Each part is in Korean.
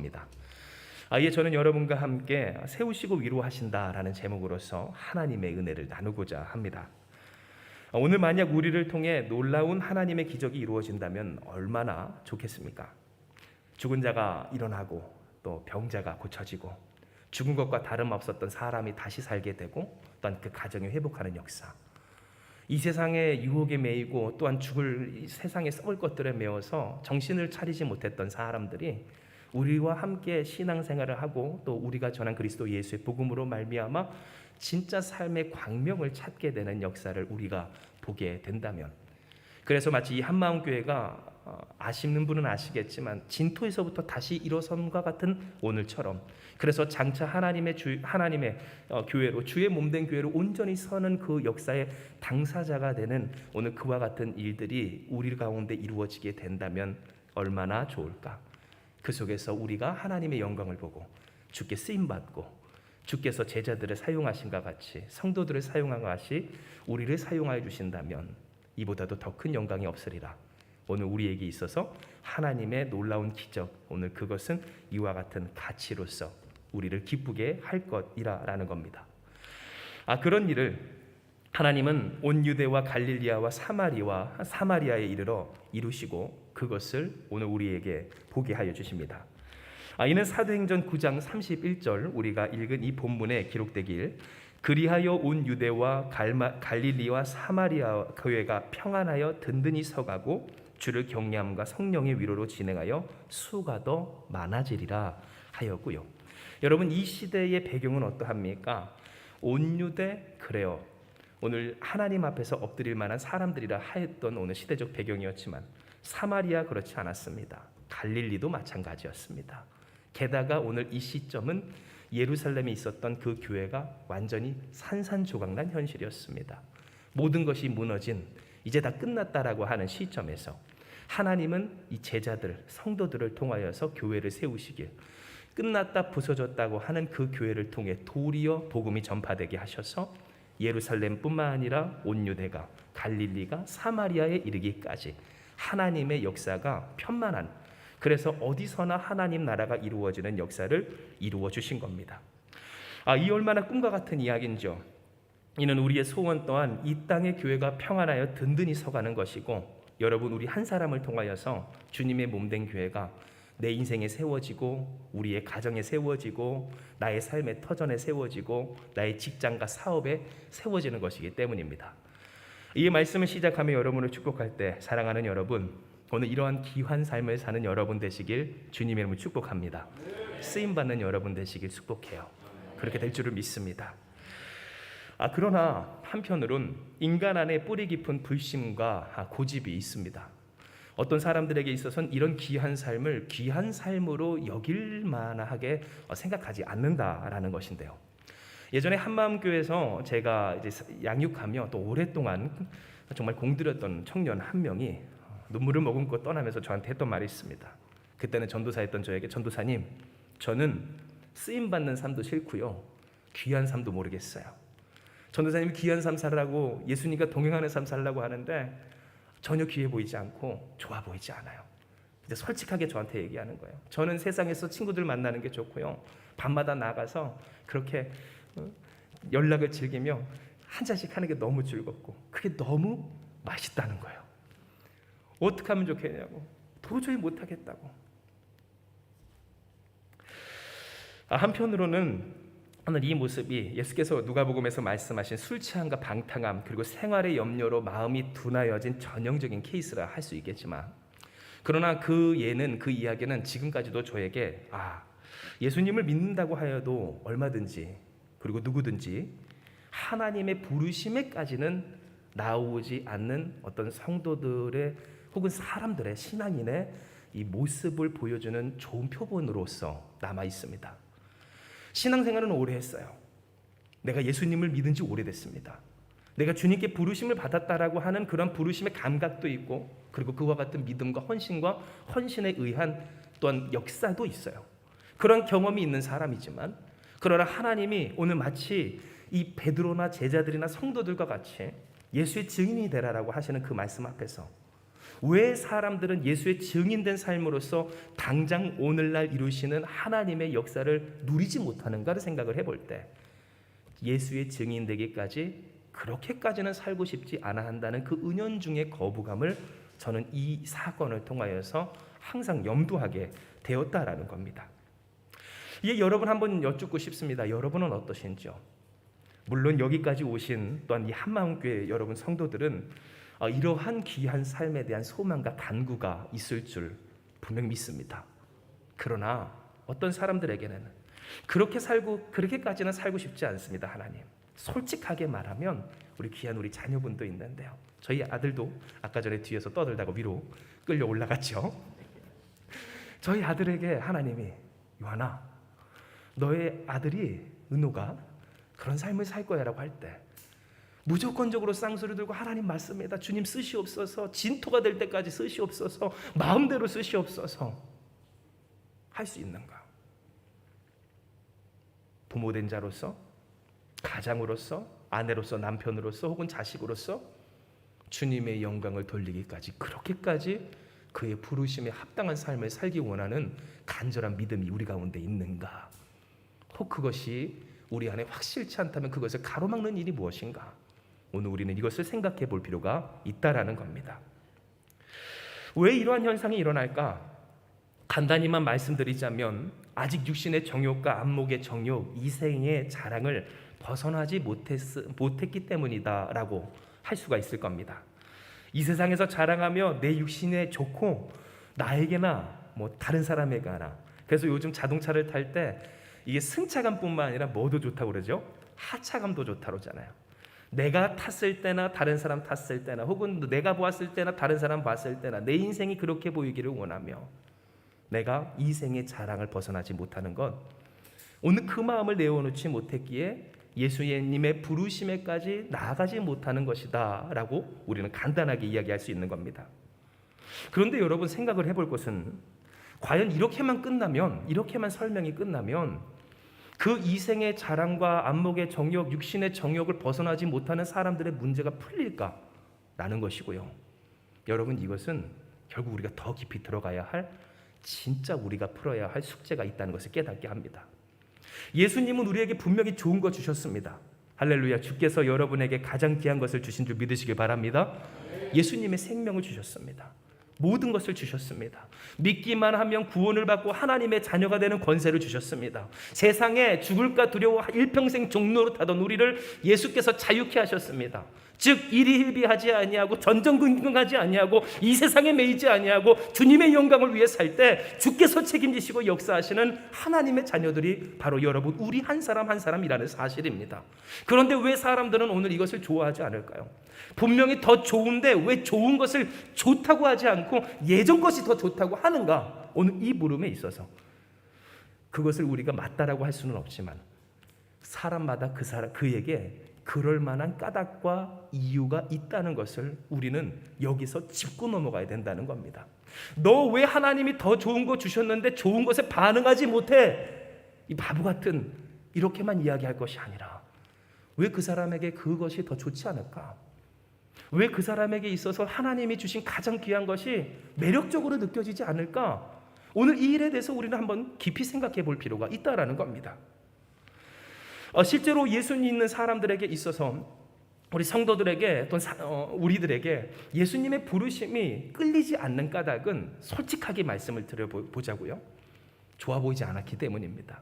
싶습니다. 이에 저는 여러분과 함께 세우시고 위로하신다라는 제목으로서 하나님의 은혜를 나누고자 합니다. 오늘 만약 우리를 통해 놀라운 하나님의 기적이 이루어진다면 얼마나 좋겠습니까? 죽은 자가 일어나고 또 병자가 고쳐지고 죽은 것과 다름없었던 사람이 다시 살게 되고 또한 그 가정이 회복하는 역사, 이 세상의 유혹에 매이고 또한 죽을 세상에 썩을 것들에 매여서 정신을 차리지 못했던 사람들이 우리와 함께 신앙생활을 하고 또 우리가 전한 그리스도 예수의 복음으로 말미암아 진짜 삶의 광명을 찾게 되는 역사를 우리가 보게 된다면, 그래서 마치 이 한마음교회가 아시는 분은 아시겠지만 진토에서부터 다시 일어선과 같은 오늘처럼, 그래서 장차 하나님의 교회로, 주의 몸된 교회로 온전히 서는 그 역사의 당사자가 되는 오늘 그와 같은 일들이 우리 가운데 이루어지게 된다면 얼마나 좋을까. 그 속에서 우리가 하나님의 영광을 보고 주께 쓰임받고 주께서 제자들을 사용하신과 같이 성도들을 사용한 것이 우리를 사용하여 주신다면 이보다도 더 큰 영광이 없으리라. 오늘 우리에게 있어서 하나님의 놀라운 기적, 오늘 그것은 이와 같은 가치로서 우리를 기쁘게 할 것이라는 겁니다. 그런 일을 하나님은 온 유대와 갈릴리아와 사마리아에 이르러 이루시고 그것을 오늘 우리에게 보게 하여 주십니다. 이는 사도행전 9장 31절 우리가 읽은 이 본문에 기록되길, 그리하여 온 유대와 갈릴리와 사마리아 교회가 평안하여 든든히 서가고 주를 경외함과 성령의 위로로 진행하여 수가 더 많아지리라 하였고요. 여러분, 이 시대의 배경은 어떠합니까? 온 유대, 그래요, 오늘 하나님 앞에서 엎드릴 만한 사람들이라 하였던 오늘 시대적 배경이었지만 사마리아 그렇지 않았습니다. 갈릴리도 마찬가지였습니다. 게다가 오늘 이 시점은 예루살렘에 있었던 그 교회가 완전히 산산조각난 현실이었습니다. 모든 것이 무너진, 이제 다 끝났다라고 하는 시점에서 하나님은 이 제자들, 성도들을 통하여서 교회를 세우시길, 끝났다 부서졌다고 하는 그 교회를 통해 도리어 복음이 전파되게 하셔서 예루살렘뿐만 아니라 온 유대가, 갈릴리가, 사마리아에 이르기까지 하나님의 역사가 편만한, 그래서 어디서나 하나님 나라가 이루어지는 역사를 이루어 주신 겁니다. 이 얼마나 꿈과 같은 이야기인지요. 이는 우리의 소원 또한 이 땅의 교회가 평안하여 든든히 서가는 것이고, 여러분, 우리 한 사람을 통하여서 주님의 몸된 교회가 내 인생에 세워지고 우리의 가정에 세워지고 나의 삶의 터전에 세워지고 나의 직장과 사업에 세워지는 것이기 때문입니다. 이 말씀을 시작하며 여러분을 축복할 때, 사랑하는 여러분, 오늘 이러한 귀한 삶을 사는 여러분 되시길 주님의 이름으로 축복합니다. 쓰임받는 여러분 되시길 축복해요. 그렇게 될 줄을 믿습니다. 그러나 한편으론 인간 안에 뿌리 깊은 불신과 고집이 있습니다. 어떤 사람들에게 있어서는 이런 귀한 삶을 귀한 삶으로 여길 만하게 생각하지 않는다라는 것인데요. 예전에 한마음교회에서 제가 이제 양육하며 또 오랫동안 정말 공들였던 청년 한 명이 눈물을 머금고 떠나면서 저한테 했던 말이 있습니다. 그때는 전도사였던 저에게, 전도사님, 저는 쓰임받는 삶도 싫고요, 귀한 삶도 모르겠어요. 전도사님이 귀한 삶 살라고, 예수님과 동행하는 삶 살라고 하는데 전혀 귀해 보이지 않고 좋아 보이지 않아요. 이제 솔직하게 저한테 얘기하는 거예요. 저는 세상에서 친구들 만나는 게 좋고요, 밤마다 나가서 그렇게 연락을 즐기며 한 잔씩 하는 게 너무 즐겁고 그게 너무 맛있다는 거예요. 어떻게 하면 좋겠냐고, 도저히 못하겠다고. 한편으로는 오늘 이 모습이 예수께서 누가복음에서 말씀하신 술 취함과 방탕함 그리고 생활의 염려로 마음이 둔하여진 전형적인 케이스라 할 수 있겠지만, 그러나 그 이야기는 지금까지도 저에게 예수님을 믿는다고 하여도 얼마든지 그리고 누구든지 하나님의 부르심에까지는 나오지 않는 어떤 성도들의 혹은 사람들의, 신앙인의 이 모습을 보여주는 좋은 표본으로서 남아 있습니다. 신앙생활은 오래 했어요. 내가 예수님을 믿은 지 오래됐습니다. 내가 주님께 부르심을 받았다라고 하는 그런 부르심의 감각도 있고, 그리고 그와 같은 믿음과 헌신에 의한 또한 역사도 있어요. 그런 경험이 있는 사람이지만, 그러나 하나님이 오늘 마치 이 베드로나 제자들이나 성도들과 같이 예수의 증인이 되라라고 하시는 그 말씀 앞에서 왜 사람들은 예수의 증인된 삶으로서 당장 오늘날 이루시는 하나님의 역사를 누리지 못하는가를 생각을 해볼 때 예수의 증인되기까지 그렇게까지는 살고 싶지 않아 한다는 그 은연중의 거부감을 저는 이 사건을 통하여서 항상 염두하게 되었다라는 겁니다. 이게 여러분 한번 여쭙고 싶습니다. 여러분은 어떠신지요? 물론 여기까지 오신 또한 이 한마음교회 여러분 성도들은 이러한 귀한 삶에 대한 소망과 간구가 있을 줄 분명 믿습니다. 그러나 어떤 사람들에게는 그렇게까지는 살고 싶지 않습니다. 하나님, 솔직하게 말하면 우리 귀한 우리 자녀분도 있는데요. 저희 아들도 아까 전에 뒤에서 떠들다가 위로 끌려 올라갔죠. 저희 아들에게 하나님이 요한아, 너의 아들이 은호가 그런 삶을 살 거야 라고 할 때 무조건적으로 쌍소리 들고 하나님 맞습니다, 주님 쓰시옵소서, 진토가 될 때까지 쓰시옵소서, 마음대로 쓰시옵소서 할 수 있는가? 부모된 자로서, 가장으로서, 아내로서, 남편으로서 혹은 자식으로서 주님의 영광을 돌리기까지 그렇게까지 그의 부르심에 합당한 삶을 살기 원하는 간절한 믿음이 우리 가운데 있는가? 혹 그것이 우리 안에 확실치 않다면 그것을 가로막는 일이 무엇인가? 오늘 우리는 이것을 생각해 볼 필요가 있다라는 겁니다. 왜 이러한 현상이 일어날까? 간단히만 말씀드리자면 아직 육신의 정욕과 안목의 정욕, 이생의 자랑을 벗어나지 못했기 때문이다라고 할 수가 있을 겁니다. 이 세상에서 자랑하며 내 육신에 좋고 나에게나 다른 사람에게나, 그래서 요즘 자동차를 탈 때 이게 승차감뿐만 아니라 뭐도 좋다고 그러죠? 하차감도 좋다고 그러잖아요. 내가 탔을 때나 다른 사람 탔을 때나 혹은 내가 보았을 때나 다른 사람 봤을 때나 내 인생이 그렇게 보이기를 원하며 내가 이 생의 자랑을 벗어나지 못하는 것, 오늘 그 마음을 내어놓지 못했기에 예수님의 부르심에까지 나아가지 못하는 것이다 라고 우리는 간단하게 이야기할 수 있는 겁니다. 그런데 여러분 생각을 해볼 것은 과연 이렇게만 설명이 끝나면 그 이생의 자랑과 안목의 정욕, 육신의 정욕을 벗어나지 못하는 사람들의 문제가 풀릴까라는 것이고요. 여러분, 이것은 결국 우리가 더 깊이 들어가야 할, 진짜 우리가 풀어야 할 숙제가 있다는 것을 깨닫게 합니다. 예수님은 우리에게 분명히 좋은 거 주셨습니다. 할렐루야. 주께서 여러분에게 가장 귀한 것을 주신 줄 믿으시길 바랍니다. 예수님의 생명을 주셨습니다. 모든 것을 주셨습니다. 믿기만 하면 구원을 받고 하나님의 자녀가 되는 권세를 주셨습니다. 세상에 죽을까 두려워 일평생 종노릇하던 우리를 예수께서 자유케 하셨습니다. 즉 일희일비하지 아니하고 전전긍긍하지 아니하고 이 세상에 매이지 아니하고 주님의 영광을 위해 살 때 주께서 책임지시고 역사하시는 하나님의 자녀들이 바로 여러분, 우리 한 사람 한 사람이라는 사실입니다. 그런데 왜 사람들은 오늘 이것을 좋아하지 않을까요? 분명히 더 좋은데 왜 좋은 것을 좋다고 하지 않고 예전 것이 더 좋다고 하는가? 오늘 이 물음에 있어서 그것을 우리가 맞다라고 할 수는 없지만 사람마다 그에게 그럴 만한 까닭과 이유가 있다는 것을 우리는 여기서 짚고 넘어가야 된다는 겁니다. 너 왜 하나님이 더 좋은 거 주셨는데 좋은 것에 반응하지 못해? 이 바보 같은, 이렇게만 이야기할 것이 아니라 왜 그 사람에게 그것이 더 좋지 않을까? 왜 그 사람에게 있어서 하나님이 주신 가장 귀한 것이 매력적으로 느껴지지 않을까? 오늘 이 일에 대해서 우리는 한번 깊이 생각해 볼 필요가 있다라는 겁니다. 실제로 예수 믿는 사람들에게 있어서 우리 성도들에게 또 우리들에게 예수님의 부르심이 끌리지 않는 까닭은 솔직하게 말씀을 드려보자고요. 좋아 보이지 않았기 때문입니다.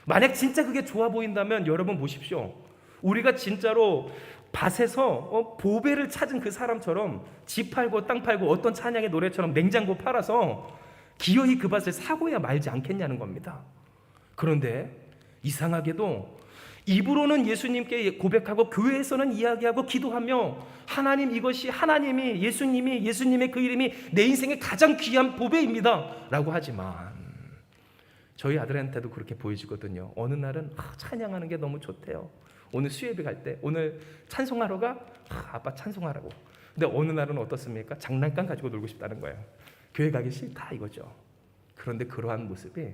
만약 진짜 그게 좋아 보인다면 여러분 보십시오. 우리가 진짜로 밭에서 보배를 찾은 그 사람처럼 집 팔고 땅 팔고 어떤 찬양의 노래처럼 냉장고 팔아서 기어이 그 밭을 사고야 말지 않겠냐는 겁니다. 그런데 이상하게도 입으로는 예수님께 고백하고 교회에서는 이야기하고 기도하며 하나님, 이것이 하나님이 예수님의 그 이름이 내 인생의 가장 귀한 보배입니다 라고 하지만 저희 아들한테도 그렇게 보여지거든요. 어느 날은 찬양하는 게 너무 좋대요. 오늘 수예배 갈 때 오늘 찬송하러 가? 아빠 찬송하라고. 근데 어느 날은 어떻습니까? 장난감 가지고 놀고 싶다는 거예요. 교회 가기 싫다 이거죠. 그런데 그러한 모습이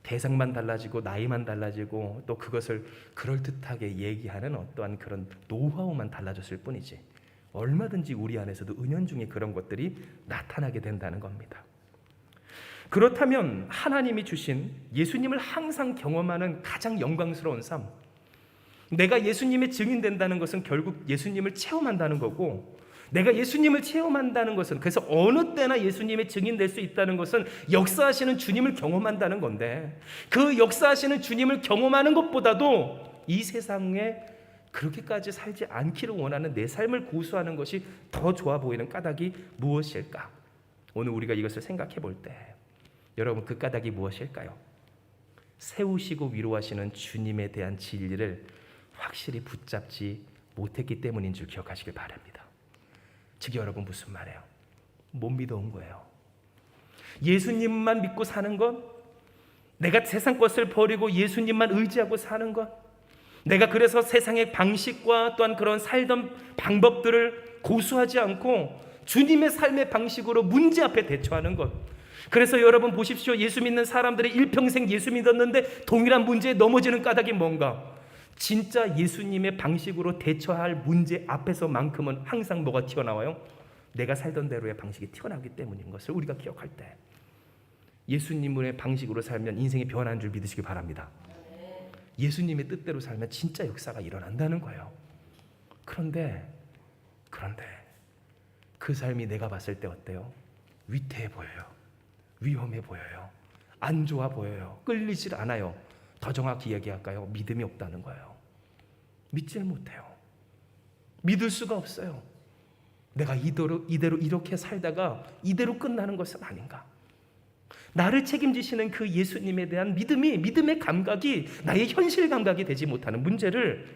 대상만 달라지고 나이만 달라지고 또 그것을 그럴듯하게 얘기하는 어떠한 그런 노하우만 달라졌을 뿐이지 얼마든지 우리 안에서도 은연중에 그런 것들이 나타나게 된다는 겁니다. 그렇다면 하나님이 주신 예수님을 항상 경험하는 가장 영광스러운 삶, 내가 예수님의 증인된다는 것은 결국 예수님을 체험한다는 거고, 내가 예수님을 체험한다는 것은, 그래서 어느 때나 예수님의 증인될 수 있다는 것은 역사하시는 주님을 경험한다는 건데, 그 역사하시는 주님을 경험하는 것보다도 이 세상에 그렇게까지 살지 않기를 원하는 내 삶을 고수하는 것이 더 좋아 보이는 까닭이 무엇일까? 오늘 우리가 이것을 생각해 볼 때 여러분, 그 까닭이 무엇일까요? 세우시고 위로하시는 주님에 대한 진리를 확실히 붙잡지 못했기 때문인 줄 기억하시길 바랍니다. 즉 여러분, 무슨 말이에요? 못 믿어온 거예요. 예수님만 믿고 사는 것, 내가 세상 것을 버리고 예수님만 의지하고 사는 것, 내가 그래서 세상의 방식과 또한 그런 살던 방법들을 고수하지 않고 주님의 삶의 방식으로 문제 앞에 대처하는 것. 그래서 여러분 보십시오. 예수 믿는 사람들이 일평생 예수 믿었는데 동일한 문제에 넘어지는 까닭이 뭔가? 진짜 예수님의 방식으로 대처할 문제 앞에서만큼은 항상 뭐가 튀어나와요? 내가 살던 대로의 방식이 튀어나오기 때문인 것을 우리가 기억할 때, 예수님의 방식으로 살면 인생이 변하는 줄 믿으시기 바랍니다. 예수님의 뜻대로 살면 진짜 역사가 일어난다는 거예요. 그런데 그 삶이 내가 봤을 때 어때요? 위태해 보여요. 위험해 보여요. 안 좋아 보여요. 끌리질 않아요. 더 정확히 얘기할까요? 믿음이 없다는 거예요. 믿질 못해요. 믿을 수가 없어요. 내가 이대로 이렇게 살다가 이대로 끝나는 것은 아닌가? 나를 책임지시는 그 예수님에 대한 믿음의 감각이 나의 현실 감각이 되지 못하는 문제를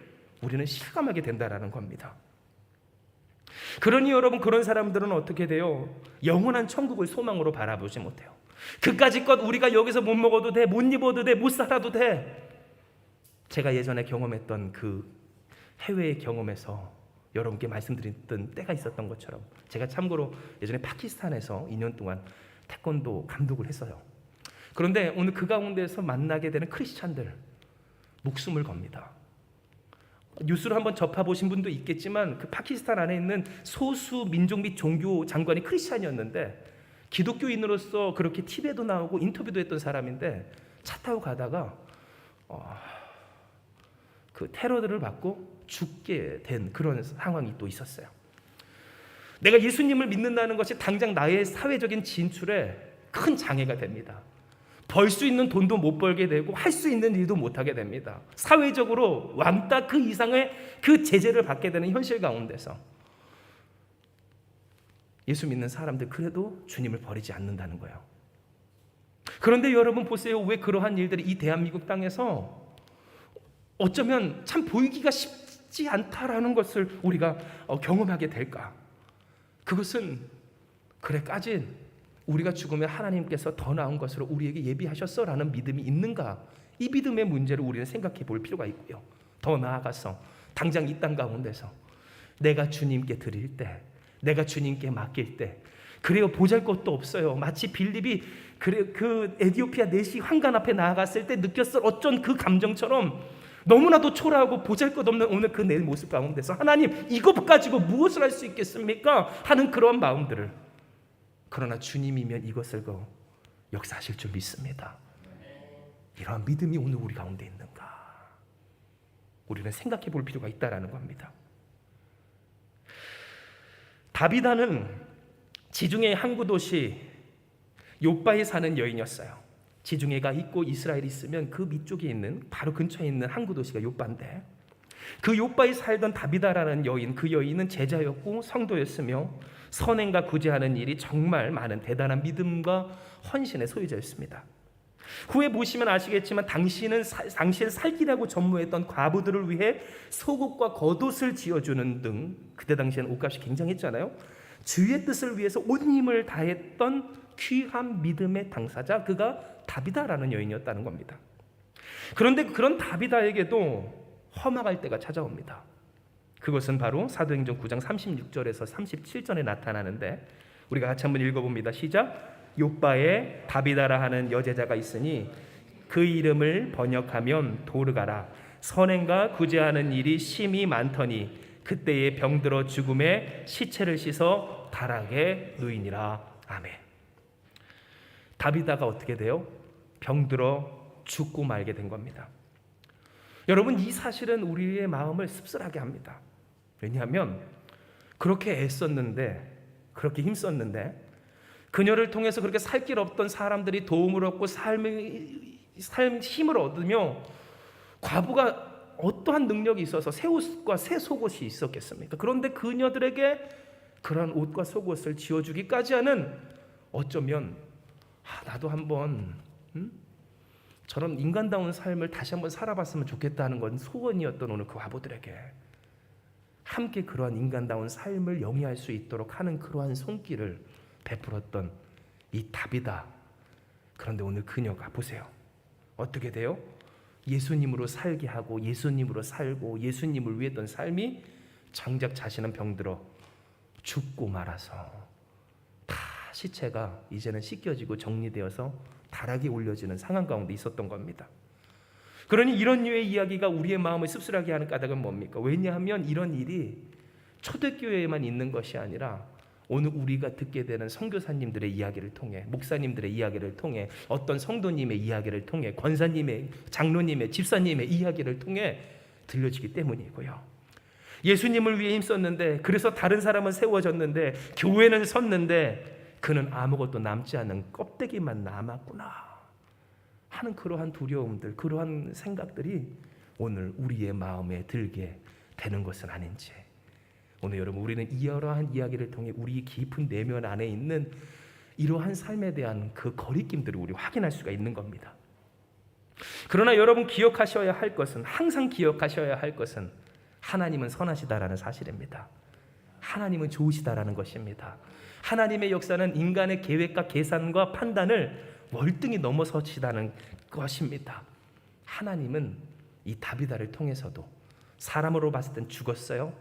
우리는 실감하게 된다라는 겁니다. 그러니 여러분, 그런 사람들은 어떻게 돼요? 영원한 천국을 소망으로 바라보지 못해요. 그까짓 것 우리가 여기서 못 먹어도 돼, 못 입어도 돼, 못 살아도 돼. 제가 예전에 경험했던 그 해외의 경험에서 여러분께 말씀드렸던 때가 있었던 것처럼, 제가 참고로 예전에 파키스탄에서 2년 동안 태권도 감독을 했어요. 그런데 오늘 그 가운데서 만나게 되는 크리스찬들, 목숨을 겁니다. 뉴스를 한번 접해보신 분도 있겠지만, 그 파키스탄 안에 있는 소수 민족 및 종교 장관이 크리스찬이었는데 기독교인으로서 그렇게 TV에도 나오고 인터뷰도 했던 사람인데, 차 타고 가다가 그 테러들을 받고 죽게 된 그런 상황이 또 있었어요. 내가 예수님을 믿는다는 것이 당장 나의 사회적인 진출에 큰 장애가 됩니다. 벌 수 있는 돈도 못 벌게 되고 할 수 있는 일도 못 하게 됩니다. 사회적으로 왕따 그 이상의 그 제재를 받게 되는 현실 가운데서 예수 믿는 사람들 그래도 주님을 버리지 않는다는 거예요. 그런데 여러분 보세요. 왜 그러한 일들이 이 대한민국 땅에서 어쩌면 참 보이기가 쉽지 않다라는 것을 우리가 경험하게 될까? 그것은 그래 까진 우리가 죽으면 하나님께서 더 나은 것으로 우리에게 예비하셨어라는 믿음이 있는가? 이 믿음의 문제를 우리는 생각해 볼 필요가 있고요. 더 나아가서 당장 이 땅 가운데서 내가 주님께 드릴 때, 내가 주님께 맡길 때, 그래요, 보잘것도 없어요. 마치 빌립이 그 에티오피아 내시 황관 앞에 나아갔을 때 느꼈을 어쩐 그 감정처럼 너무나도 초라하고 보잘것없는 오늘 그 내 모습 가운데서 하나님, 이것 가지고 무엇을 할 수 있겠습니까? 하는 그런 마음들을, 그러나 주님이면 이것을 역사하실 줄 믿습니다. 이러한 믿음이 오늘 우리 가운데 있는가? 우리는 생각해 볼 필요가 있다라는 겁니다. 다비다는 지중해 항구 도시 욥바에 사는 여인이었어요. 지중해가 있고 이스라엘이 있으면 그 밑쪽에 있는, 바로 근처에 있는 항구 도시가 욥바인데, 그 욥바에 살던 다비다라는 여인, 그 여인은 제자였고 성도였으며 선행과 구제하는 일이 정말 많은 대단한 믿음과 헌신의 소유자였습니다. 후에 보시면 아시겠지만 당시에 살기라고 전무했던 과부들을 위해 속옷과 겉옷을 지어주는 등, 그때 당시에는 옷값이 굉장했잖아요. 주의 뜻을 위해서 온 힘을 다했던 귀한 믿음의 당사자, 그가 다비다라는 여인이었다는 겁니다. 그런데 그런 다비다에게도 험악할 때가 찾아옵니다. 그것은 바로 사도행전 9장 36절에서 37절에 나타나는데, 우리가 같이 한번 읽어봅니다. 시작. 욥바에 다비다라 하는 여제자가 있으니 그 이름을 번역하면 도르가라. 선행과 구제하는 일이 심히 많더니 그때에 병들어 죽음에 시체를 씻어 다락에 누이니라. 아멘. 다비다가 어떻게 돼요? 병들어 죽고 말게 된 겁니다. 여러분, 이 사실은 우리의 마음을 씁쓸하게 합니다. 왜냐하면 그렇게 애썼는데, 그렇게 힘썼는데, 그녀를 통해서 그렇게 살 길 없던 사람들이 도움을 얻고 삶 힘을 얻으며, 과부가 어떠한 능력이 있어서 새 옷과 새 속옷이 있었겠습니까? 그런데 그녀들에게 그런 옷과 속옷을 지어주기까지 하는, 어쩌면 나도 한번 저런 인간다운 삶을 다시 한번 살아봤으면 좋겠다는 건 소원이었던 오늘 그 과부들에게 함께 그러한 인간다운 삶을 영위할 수 있도록 하는 그러한 손길을 베풀었던 이 다비다. 그런데 오늘 그녀가 보세요. 어떻게 돼요? 예수님으로 살게 하고 예수님으로 살고 예수님을 위했던 삶이 정작 자신은 병들어 죽고 말아서 다 시체가 이제는 씻겨지고 정리되어서 다락에 올려지는 상황 가운데 있었던 겁니다. 그러니 이런 류의 이야기가 우리의 마음을 씁쓸하게 하는 까닭은 뭡니까? 왜냐하면 이런 일이 초대교회에만 있는 것이 아니라 오늘 우리가 듣게 되는 선교사님들의 이야기를 통해, 목사님들의 이야기를 통해, 어떤 성도님의 이야기를 통해, 권사님의, 장로님의, 집사님의 이야기를 통해 들려지기 때문이고요. 예수님을 위해 힘썼는데, 그래서 다른 사람은 세워졌는데, 교회는 섰는데 그는 아무것도 남지 않은 껍데기만 남았구나 하는 그러한 두려움들, 그러한 생각들이 오늘 우리의 마음에 들게 되는 것은 아닌지, 오늘 여러분, 우리는 이러한 이야기를 통해 우리 깊은 내면 안에 있는 이러한 삶에 대한 그 거리낌들을 우리 확인할 수가 있는 겁니다. 그러나 여러분, 기억하셔야 할 것은, 항상 기억하셔야 할 것은 하나님은 선하시다라는 사실입니다. 하나님은 좋으시다라는 것입니다. 하나님의 역사는 인간의 계획과 계산과 판단을 월등히 넘어서시다는 것입니다. 하나님은 이 다비다를 통해서도 사람으로 봤을 땐 죽었어요.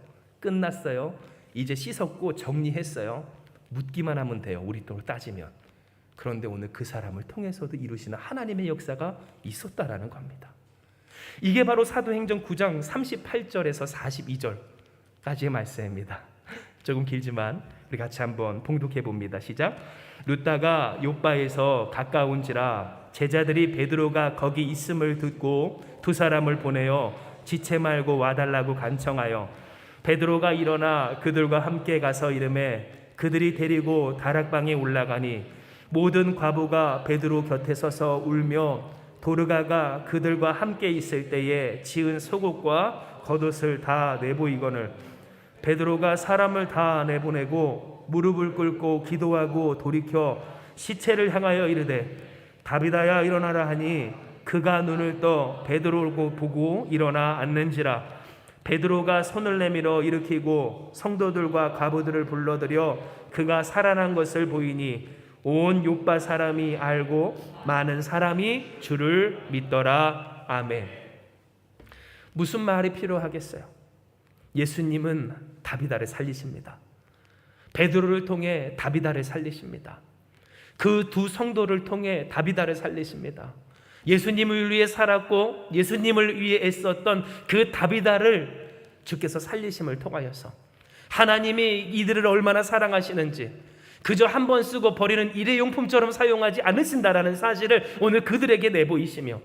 끝났어요. 이제 씻었고 정리했어요. 묻기만 하면 돼요. 우리 또 따지면. 그런데 오늘 그 사람을 통해서도 이루시는 하나님의 역사가 있었다라는 겁니다. 이게 바로 사도행전 9장 38절에서 42절까지의 말씀입니다. 조금 길지만 우리 같이 한번 봉독해 봅니다. 시작. 루다가 욥바에서 가까운지라 제자들이 베드로가 거기 있음을 듣고 두 사람을 보내어 지체 말고 와달라고 간청하여 베드로가 일어나 그들과 함께 가서 이르매 그들이 데리고 다락방에 올라가니 모든 과부가 베드로 곁에 서서 울며 도르가가 그들과 함께 있을 때에 지은 속옷과 겉옷을 다 내보이거늘 베드로가 사람을 다 내보내고 무릎을 꿇고 기도하고 돌이켜 시체를 향하여 이르되 다비다야 일어나라 하니 그가 눈을 떠 베드로를 보고 일어나 앉는지라. 베드로가 손을 내밀어 일으키고 성도들과 과부들을 불러들여 그가 살아난 것을 보이니 온 욥바 사람이 알고 많은 사람이 주를 믿더라. 아멘. 무슨 말이 필요하겠어요? 예수님은 다비다를 살리십니다. 베드로를 통해 다비다를 살리십니다. 그 두 성도를 통해 다비다를 살리십니다. 예수님을 위해 살았고 예수님을 위해 애썼던 그 다비다를 주께서 살리심을 통하여서 하나님이 이들을 얼마나 사랑하시는지 그저 한 번 쓰고 버리는 일회용품처럼 사용하지 않으신다라는 사실을 오늘 그들에게 내보이시며,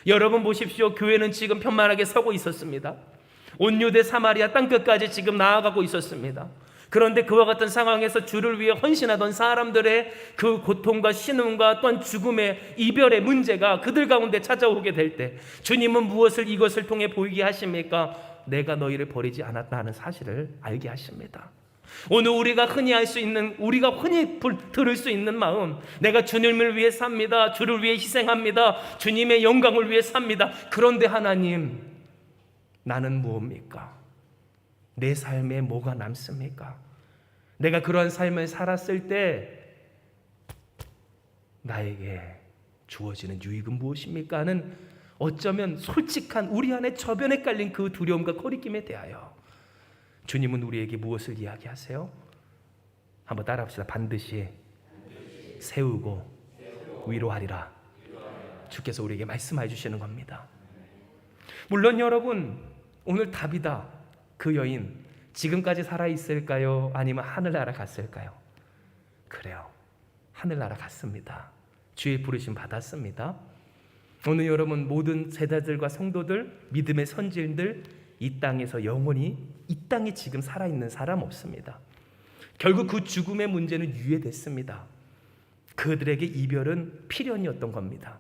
여러분 보십시오. 교회는 지금 편만하게 서고 있었습니다. 온 유대 사마리아 땅끝까지 지금 나아가고 있었습니다. 그런데 그와 같은 상황에서 주를 위해 헌신하던 사람들의 그 고통과 신음과 또한 죽음의 이별의 문제가 그들 가운데 찾아오게 될 때 주님은 무엇을 이것을 통해 보이게 하십니까? 내가 너희를 버리지 않았다 하는 사실을 알게 하십니다. 오늘 우리가 흔히 할 수 있는, 우리가 흔히 들을 수 있는 마음, 내가 주님을 위해 삽니다. 주를 위해 희생합니다. 주님의 영광을 위해 삽니다. 그런데 하나님, 나는 무엇입니까? 내 삶에 뭐가 남습니까? 내가 그러한 삶을 살았을 때 나에게 주어지는 유익은 무엇입니까? 하는 어쩌면 솔직한 우리 안에 저변에 깔린 그 두려움과 거리낌에 대하여 주님은 우리에게 무엇을 이야기하세요? 한번 따라합시다. 반드시 세우고 위로하리라. 주께서 우리에게 말씀해 주시는 겁니다. 물론 여러분, 오늘 다비다 그 여인 지금까지 살아있을까요? 아니면 하늘나라 갔을까요? 그래요. 하늘나라 갔습니다. 주의 부르심 받았습니다. 오늘 여러분 모든 제자들과 성도들, 믿음의 선진들 이 땅에서 영원히 이 땅에 지금 살아있는 사람 없습니다. 결국 그 죽음의 문제는 유예됐습니다. 그들에게 이별은 필연이었던 겁니다.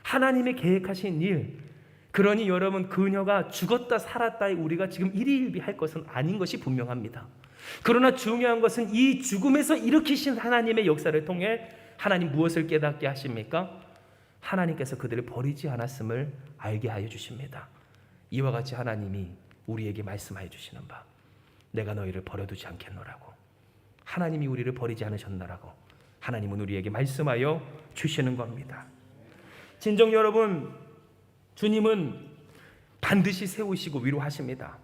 하나님의 계획하신 일, 그러니 여러분 그녀가 죽었다 살았다에 우리가 지금 일희일비할 것은 아닌 것이 분명합니다. 그러나 중요한 것은 이 죽음에서 일으키신 하나님의 역사를 통해 하나님 무엇을 깨닫게 하십니까? 하나님께서 그들을 버리지 않았음을 알게 하여 주십니다. 이와 같이 하나님이 우리에게 말씀하여 주시는 바, 내가 너희를 버려두지 않겠노라고, 하나님이 우리를 버리지 않으셨나라고 하나님은 우리에게 말씀하여 주시는 겁니다. 진정 여러분, 주님은 반드시 세우시고 위로하십니다.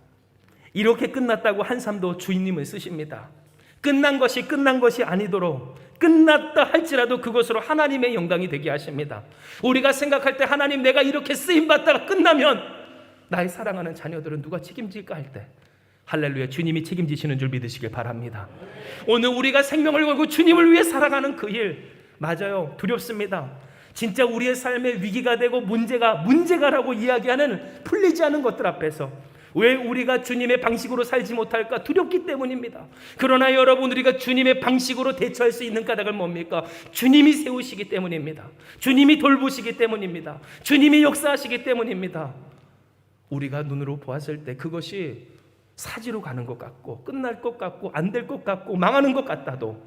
이렇게 끝났다고 한삼도 주님을 쓰십니다. 끝난 것이 아니도록 끝났다 할지라도 그것으로 하나님의 영광이 되게 하십니다. 우리가 생각할 때 하나님 내가 이렇게 쓰임받다가 끝나면 나의 사랑하는 자녀들은 누가 책임질까 할 때 할렐루야, 주님이 책임지시는 줄 믿으시길 바랍니다. 오늘 우리가 생명을 걸고 주님을 위해 살아가는 그 일, 맞아요, 두렵습니다. 진짜 우리의 삶에 위기가 되고 문제가라고 이야기하는 풀리지 않은 것들 앞에서 왜 우리가 주님의 방식으로 살지 못할까? 두렵기 때문입니다. 그러나 여러분, 우리가 주님의 방식으로 대처할 수 있는 까닭은 뭡니까? 주님이 세우시기 때문입니다. 주님이 돌보시기 때문입니다. 주님이 역사하시기 때문입니다. 우리가 눈으로 보았을 때 그것이 사지로 가는 것 같고 끝날 것 같고 안 될 것 같고 망하는 것 같아도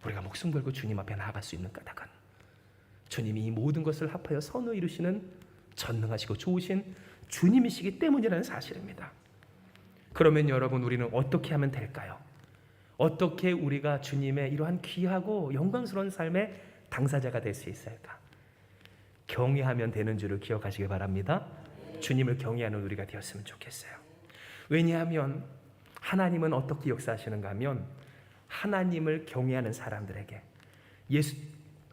우리가 목숨 걸고 주님 앞에 나아갈 수 있는 까닭은 주님이 이 모든 것을 합하여 선을 이루시는 전능하시고 좋으신 주님이시기 때문이라는 사실입니다. 그러면 여러분, 우리는 어떻게 하면 될까요? 어떻게 우리가 주님의 이러한 귀하고 영광스러운 삶의 당사자가 될 수 있을까? 경외하면 되는 줄을 기억하시기 바랍니다. 주님을 경외하는 우리가 되었으면 좋겠어요. 왜냐하면 하나님은 어떻게 역사하시는가 하면 하나님을 경외하는 사람들에게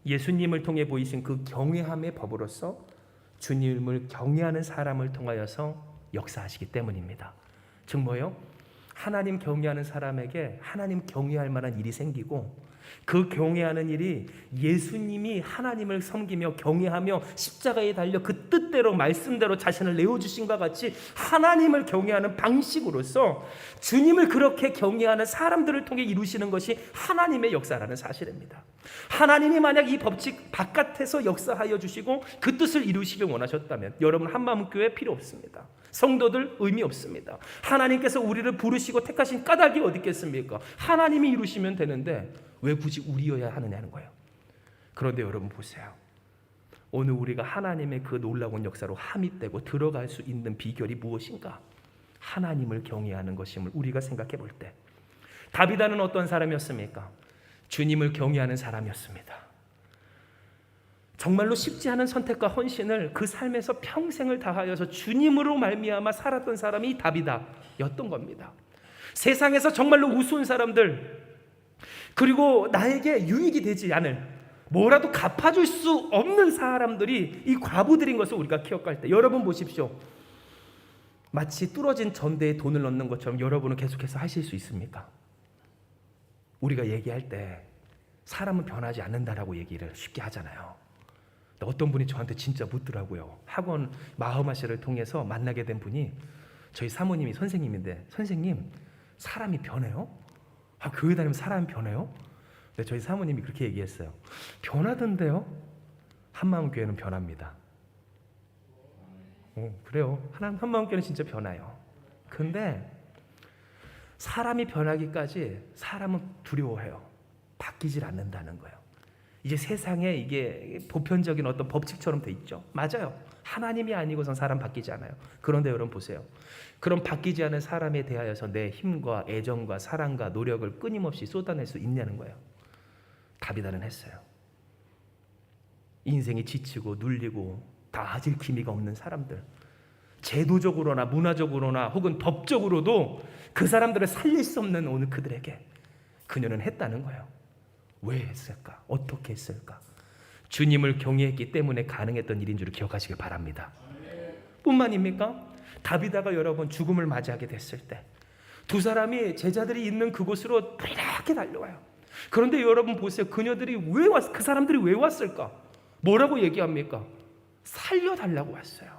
예수님을 통해 보이신 그 경외함의 법으로서 주님을 경외하는 사람을 통하여서 역사하시기 때문입니다. 즉 뭐요? 하나님 경외하는 사람에게 하나님 경외할 만한 일이 생기고 그 경외하는 일이 예수님이 하나님을 섬기며 경외하며 십자가에 달려 그 뜻대로 말씀대로 자신을 내어주신과 같이 하나님을 경외하는 방식으로서 주님을 그렇게 경외하는 사람들을 통해 이루시는 것이 하나님의 역사라는 사실입니다. 하나님이 만약 이 법칙 바깥에서 역사하여 주시고 그 뜻을 이루시길 원하셨다면 여러분, 한마음교회 필요 없습니다. 성도들 의미 없습니다. 하나님께서 우리를 부르시고 택하신 까닭이 어디 있겠습니까? 하나님이 이루시면 되는데 왜 굳이 우리여야 하느냐는 거예요. 그런데 여러분 보세요. 오늘 우리가 하나님의 그 놀라운 역사로 함입되고 들어갈 수 있는 비결이 무엇인가? 하나님을 경외하는 것임을 우리가 생각해 볼 때 다비다는 어떤 사람이었습니까? 주님을 경외하는 사람이었습니다. 정말로 쉽지 않은 선택과 헌신을 그 삶에서 평생을 다하여서 주님으로 말미암아 살았던 사람이 다비다였던 겁니다. 세상에서 정말로 우스운 사람들, 그리고 나에게 유익이 되지 않을, 뭐라도 갚아줄 수 없는 사람들이 이 과부들인 것을 우리가 기억할 때 여러분 보십시오. 마치 뚫어진 전대에 돈을 넣는 것처럼 여러분은 계속해서 하실 수 있습니까? 우리가 얘기할 때 사람은 변하지 않는다라고 얘기를 쉽게 하잖아요. 어떤 분이 저한테 진짜 묻더라고요. 학원 마음아시를 통해서 만나게 된 분이 저희 사모님이 선생님인데, 선생님 사람이 변해요? 교회 다니면 사람이 변해요? 근데 저희 사모님이 그렇게 얘기했어요. 변하던데요? 한마음교회는 변합니다. 그래요. 한마음교회는 진짜 변해요. 근데 사람이 변하기까지 사람은 두려워해요. 바뀌질 않는다는 거예요. 이제 세상에 이게 보편적인 어떤 법칙처럼 돼 있죠. 맞아요. 하나님이 아니고선 사람 바뀌지 않아요. 그런데 여러분 보세요. 그럼 바뀌지 않은 사람에 대하여서 내 힘과 애정과 사랑과 노력을 끊임없이 쏟아낼 수 있냐는 거예요. 다비다는 했어요. 인생이 지치고 눌리고 다 아질 기미가 없는 사람들, 제도적으로나 문화적으로나 혹은 법적으로도 그 사람들을 살릴 수 없는 오늘 그들에게 그녀는 했다는 거예요. 왜 했을까? 어떻게 했을까? 주님을 경외했기 때문에 가능했던 일인 줄 기억하시길 바랍니다. 뿐만입니까? 다비다가 여러분 죽음을 맞이하게 됐을 때 두 사람이 제자들이 있는 그곳으로 이렇게 달려와요. 그런데 여러분 보세요. 그녀들이 그 사람들이 왜 왔을까? 뭐라고 얘기합니까? 살려달라고 왔어요.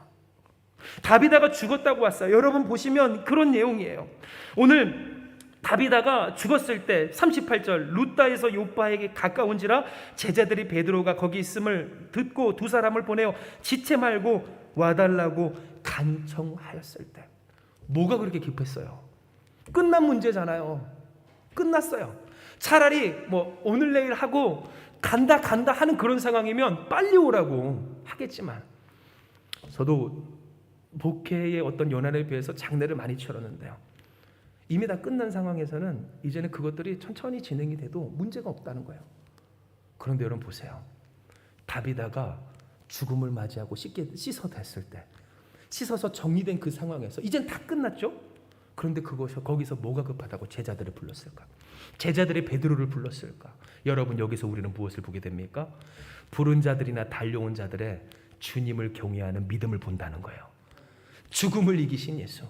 다비다가 죽었다고 왔어요. 여러분 보시면 그런 내용이에요. 오늘 다비다가 죽었을 때 38절, 루다에서 요바에게 가까운지라 제자들이 베드로가 거기 있음을 듣고 두 사람을 보내어 지체 말고 와달라고 간청하였을 때. 뭐가 그렇게 급했어요? 끝난 문제잖아요. 끝났어요. 차라리 뭐 오늘 내일 하고 간다 하는 그런 상황이면 빨리 오라고 하겠지만, 저도 목회의 어떤 연한에 비해서 장례를 많이 치렀는데요, 이미 다 끝난 상황에서는 이제는 그것들이 천천히 진행이 돼도 문제가 없다는 거예요. 그런데 여러분 보세요. 다비다가 죽음을 맞이하고 씻어댔을 때, 씻어서 정리된 그 상황에서 이젠 다 끝났죠? 그런데 거기서 뭐가 급하다고 제자들을 불렀을까? 제자들이 베드로를 불렀을까? 여러분, 여기서 우리는 무엇을 보게 됩니까? 부른 자들이나 달려온 자들의 주님을 경외하는 믿음을 본다는 거예요. 죽음을 이기신 예수.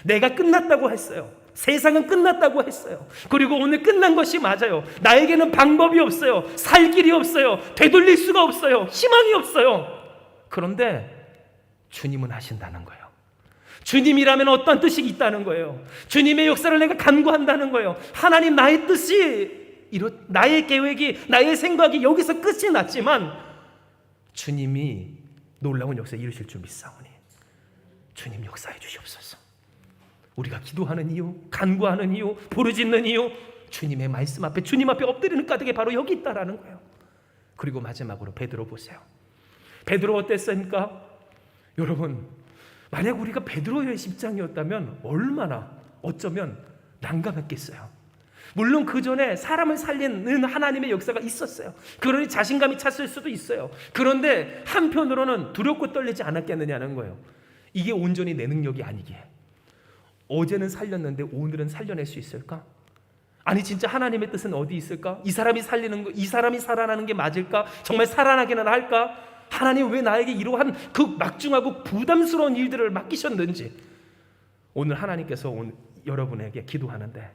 내가 끝났다고 했어요. 세상은 끝났다고 했어요. 그리고 오늘 끝난 것이 맞아요. 나에게는 방법이 없어요. 살 길이 없어요. 되돌릴 수가 없어요. 희망이 없어요. 그런데 주님은 하신다는 거예요. 주님이라면 어떤 뜻이 있다는 거예요. 주님의 역사를 내가 간구한다는 거예요. 하나님, 나의 뜻이, 나의 계획이, 나의 생각이 여기서 끝이 났지만 주님이 놀라운 역사 이루실 줄 믿사오니 주님 역사해 주시옵소서. 우리가 기도하는 이유, 간구하는 이유, 부르짖는 이유, 주님의 말씀 앞에, 주님 앞에 엎드리는 까닭이 바로 여기 있다라는 거예요. 그리고 마지막으로 베드로 보세요. 베드로 어땠습니까? 여러분, 만약 우리가 베드로의 입장이었다면 얼마나, 어쩌면 난감했겠어요. 물론 그 전에 사람을 살리는 하나님의 역사가 있었어요. 그러니 자신감이 찼을 수도 있어요. 그런데 한편으로는 두렵고 떨리지 않았겠느냐는 거예요. 이게 온전히 내 능력이 아니기에. 어제는 살렸는데 오늘은 살려낼 수 있을까? 아니, 진짜 하나님의 뜻은 어디 있을까? 이 사람이 살아나는 게 맞을까? 정말 살아나기는 할까? 하나님, 왜 나에게 이러한 그 막중하고 부담스러운 일들을 맡기셨는지. 오늘 하나님께서 여러분에게 기도하는데,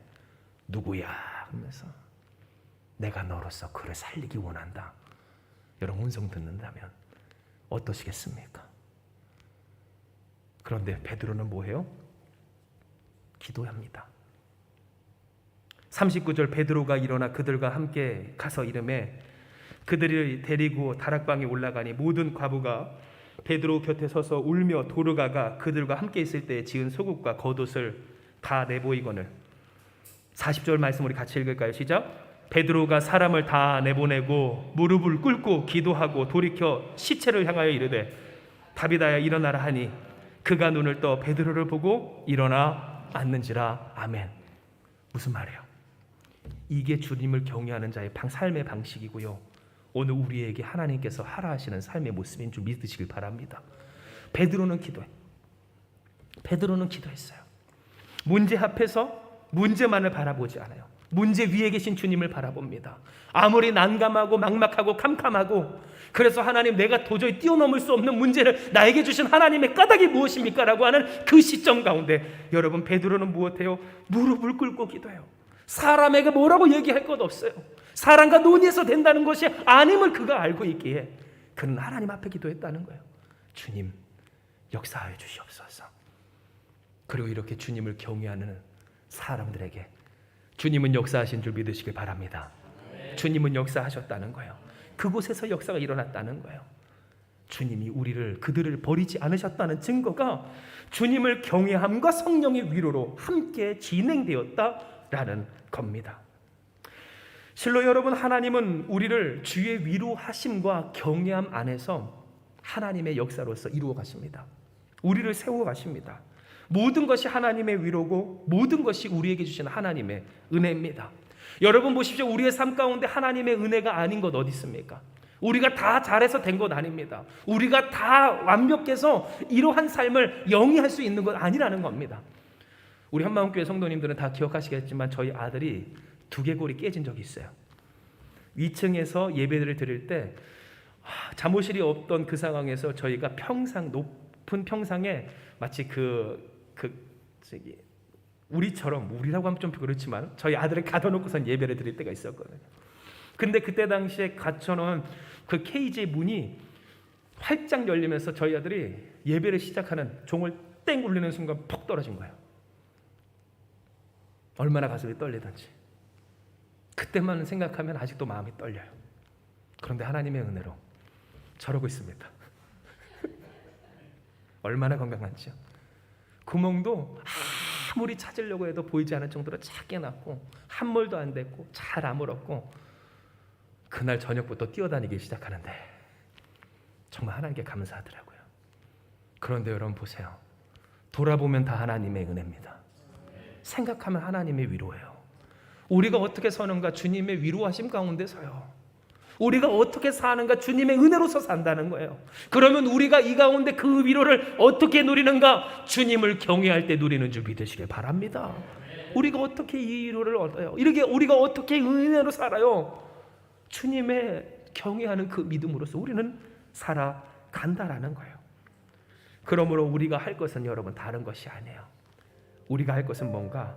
누구야? 하면서 내가 너로서 그를 살리기 원한다. 여러분, 음성 듣는다면 어떠시겠습니까? 그런데 베드로는 뭐해요? 기도합니다. 39절, 베드로가 일어나 그들과 함께 가서 이르매 그들을 데리고 다락방에 올라가니 모든 과부가 베드로 곁에 서서 울며 도르가가 그들과 함께 있을 때 지은 속옷과 겉옷을 다 내보이거늘. 40절 말씀 우리 같이 읽을까요? 시작. 베드로가 사람을 다 내보내고 무릎을 꿇고 기도하고 돌이켜 시체를 향하여 이르되 다비다야 일어나라 하니 그가 눈을 떠 베드로를 보고 일어나 앉는지라. 아멘. 무슨 말이에요? 이게 주님을 경외하는 자의 삶의 방식이고요, 오늘 우리에게 하나님께서 하라 하시는 삶의 모습인 줄 믿으시길 바랍니다. 베드로는 기도했어요. 문제 앞에서 문제만을 바라보지 않아요. 문제 위에 계신 주님을 바라봅니다. 아무리 난감하고 막막하고 캄캄하고, 그래서 하나님, 내가 도저히 뛰어넘을 수 없는 문제를 나에게 주신 하나님의 까닭이 무엇입니까? 라고 하는 그 시점 가운데 여러분, 베드로는 무엇해요? 무릎을 꿇고 기도해요. 사람에게 뭐라고 얘기할 것 없어요. 사람과 논의해서 된다는 것이 아님을 그가 알고 있기에 그는 하나님 앞에 기도했다는 거예요. 주님, 역사하여 주시옵소서. 그리고 이렇게 주님을 경외하는 사람들에게 주님은 역사하신 줄 믿으시길 바랍니다. 주님은 역사하셨다는 거예요. 그곳에서 역사가 일어났다는 거예요. 주님이 그들을 버리지 않으셨다는 증거가 주님을 경외함과 성령의 위로로 함께 진행되었다라는 겁니다. 실로 여러분, 하나님은 우리를 주의 위로하심과 경외함 안에서 하나님의 역사로서 이루어 가십니다. 우리를 세워 가십니다. 모든 것이 하나님의 위로고 모든 것이 우리에게 주신 하나님의 은혜입니다. 여러분 보십시오. 우리의 삶 가운데 하나님의 은혜가 아닌 것 어디 있습니까? 우리가 다 잘해서 된 것 아닙니다. 우리가 다 완벽해서 이러한 삶을 영위할 수 있는 것 아니라는 겁니다. 우리 한마음교회 성도님들은 다 기억하시겠지만 저희 아들이 두개골이 깨진 적이 있어요. 2층에서 예배를 드릴 때 잠옷실이 없던 그 상황에서 저희가 높은 평상에 마치 우리처럼, 우리라고 하면 좀 그렇지만 저희 아들을 가둬놓고선 예배를 드릴 때가 있었거든요. 근데 그때 당시에 갇혀놓은 그 케이지의 문이 활짝 열리면서 저희 아들이 예배를 시작하는 종을 땡 울리는 순간 퍽 떨어진 거예요. 얼마나 가슴이 떨리던지. 그때만 생각하면 아직도 마음이 떨려요. 그런데 하나님의 은혜로 저러고 있습니다. 얼마나 건강한지요. 구멍도 아무리 찾으려고 해도 보이지 않을 정도로 작게 났고 함몰도 안 됐고 잘 아물었고, 그날 저녁부터 뛰어다니기 시작하는데 정말 하나님께 감사하더라고요. 그런데 여러분 보세요. 돌아보면 다 하나님의 은혜입니다. 생각하면 하나님의 위로예요. 우리가 어떻게 서는가? 주님의 위로하심 가운데 서요. 우리가 어떻게 사는가? 주님의 은혜로서 산다는 거예요. 그러면 우리가 이 가운데 그 위로를 어떻게 누리는가? 주님을 경외할 때 누리는 줄 믿으시길 바랍니다. 우리가 어떻게 이 위로를 얻어요? 이렇게 우리가 어떻게 은혜로 살아요? 주님의 경외하는 그 믿음으로서 우리는 살아간다라는 거예요. 그러므로 우리가 할 것은 여러분 다른 것이 아니에요. 우리가 할 것은 뭔가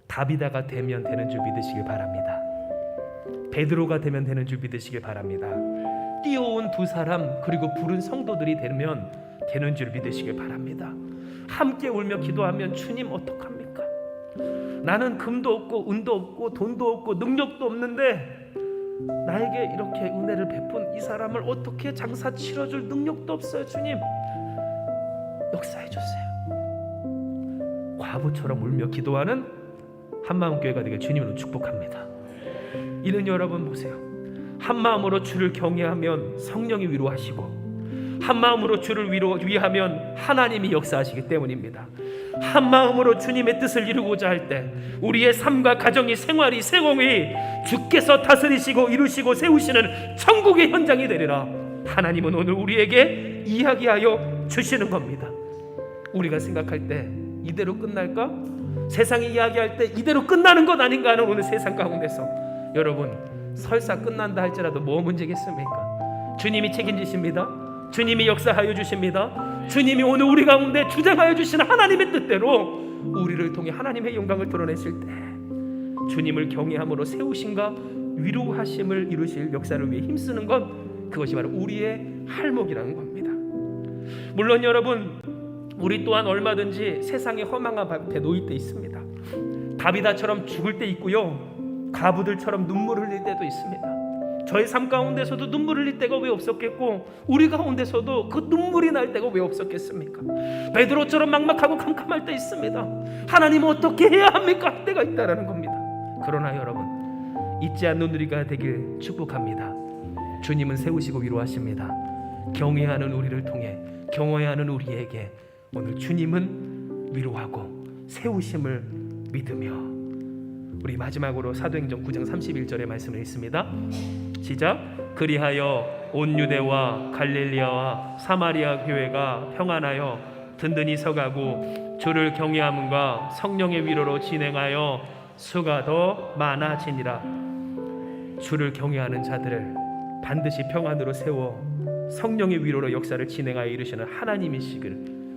다비다가 되면 되는 줄 믿으시길 바랍니다. 베드로가 되면 되는 줄 믿으시길 바랍니다. 뛰어온 두 사람 그리고 부른 성도들이 되면 되는 줄 믿으시길 바랍니다. 함께 울며 기도하면 주님 어떡합니까? 나는 금도 없고 은도 없고 돈도 없고 능력도 없는데 나에게 이렇게 은혜를 베푼 이 사람을 어떻게 장사 치러줄 능력도 없어요. 주님 역사해 주세요. 과부처럼 울며 기도하는 한마음교회가 되길 주님으로 축복합니다. 이는 여러분 보세요. 한마음으로 주를 경외하면 성령이 위로하시고, 한마음으로 주를 위하면 하나님이 역사하시기 때문입니다. 한마음으로 주님의 뜻을 이루고자 할 때 우리의 삶과 가정이 생활이 세공이 주께서 다스리시고 이루시고 세우시는 천국의 현장이 되리라. 하나님은 오늘 우리에게 이야기하여 주시는 겁니다. 우리가 생각할 때 이대로 끝날까? 세상이 이야기할 때 이대로 끝나는 것 아닌가 하는 오늘 세상 가운데서 여러분 설사 끝난다 할지라도 뭐 문제겠습니까? 주님이 책임지십니다. 주님이 역사하여 주십니다. 주님이 오늘 우리 가운데 주장하여 주시는 하나님의 뜻대로 우리를 통해 하나님의 영광을 드러내실 때 주님을 경외함으로 세우심과 위로하심을 이루실 역사를 위해 힘쓰는 것, 그것이 바로 우리의 할목이라는 겁니다. 물론 여러분 우리 또한 얼마든지 세상의 허망한 앞에 놓일 때 있습니다. 다비다처럼 죽을 때 있고요, 가부들처럼 눈물 흘릴 때도 있습니다. 저의 삶 가운데서도 눈물 흘릴 때가 왜 없었겠고 우리 가운데서도 그 눈물이 날 때가 왜 없었겠습니까? 베드로처럼 막막하고 캄캄할 때 있습니다. 하나님은 어떻게 해야 합니까? 할 때가 있다라는 겁니다. 그러나 여러분 잊지 않는 우리가 되길 축복합니다. 주님은 세우시고 위로하십니다. 경외하는 우리를 통해 경외하는 우리에게 오늘 주님은 위로하고 세우심을 믿으며, 우리 마지막으로 사도행전 9장 31절의 말씀을 읽습니다. 시작. 그리하여 온 유대와 갈릴리아와 사마리아 교회가 평안하여 든든히 서가고 주를 경외함과 성령의 위로로 진행하여 수가 더 많아지니라. 주를 경외하는 자들을 반드시 평안으로 세워 성령의 위로로 역사를 진행하여 이루시는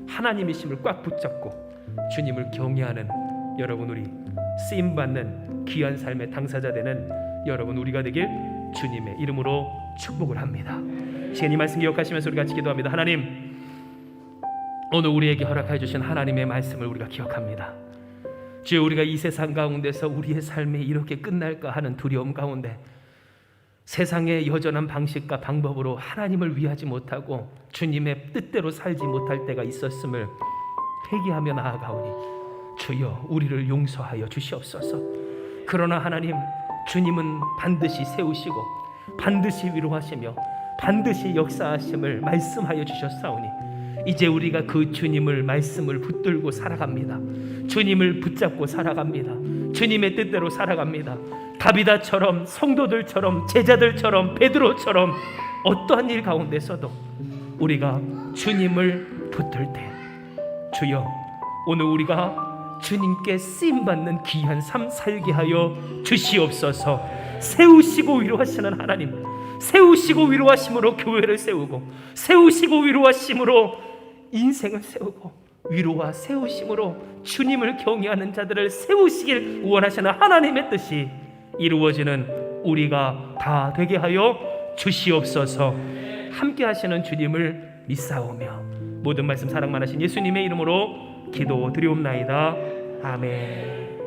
하나님이심을 꽉 붙잡고 주님을 경외하는 여러분, 우리 쓰임받는 귀한 삶의 당사자 되는 여러분 우리가 되길 주님의 이름으로 축복을 합니다. 시간 이 말씀 기억하시면서 우리 같이 기도합니다. 하나님, 오늘 우리에게 허락해 주신 하나님의 말씀을 우리가 기억합니다. 주여, 우리가 이 세상 가운데서 우리의 삶이 이렇게 끝날까 하는 두려움 가운데 세상의 여전한 방식과 방법으로 하나님을 위하지 못하고 주님의 뜻대로 살지 못할 때가 있었음을 회개하며 나아가오니 주여 우리를 용서하여 주시옵소서. 그러나 하나님, 주님은 반드시 세우시고 반드시 위로하시며 반드시 역사하심을 말씀하여 주셨사오니 이제 우리가 그 주님을 말씀을 붙들고 살아갑니다. 주님을 붙잡고 살아갑니다. 주님의 뜻대로 살아갑니다. 다비다처럼, 성도들처럼, 제자들처럼, 베드로처럼 어떠한 일 가운데서도 우리가 주님을 붙들 때 주여 오늘 우리가 주님께 쓰임받는 귀한 삶 살게 하여 주시옵소서. 세우시고 위로하시는 하나님, 세우시고 위로하심으로 교회를 세우고 세우시고 위로하심으로 인생을 세우고 위로와 세우심으로 주님을 경외하는 자들을 세우시길 원하시는 하나님의 뜻이 이루어지는 우리가 다 되게 하여 주시옵소서. 함께 하시는 주님을 믿사오며 모든 말씀 사랑 많으신 예수님의 이름으로 기도드리옵나이다. 아멘.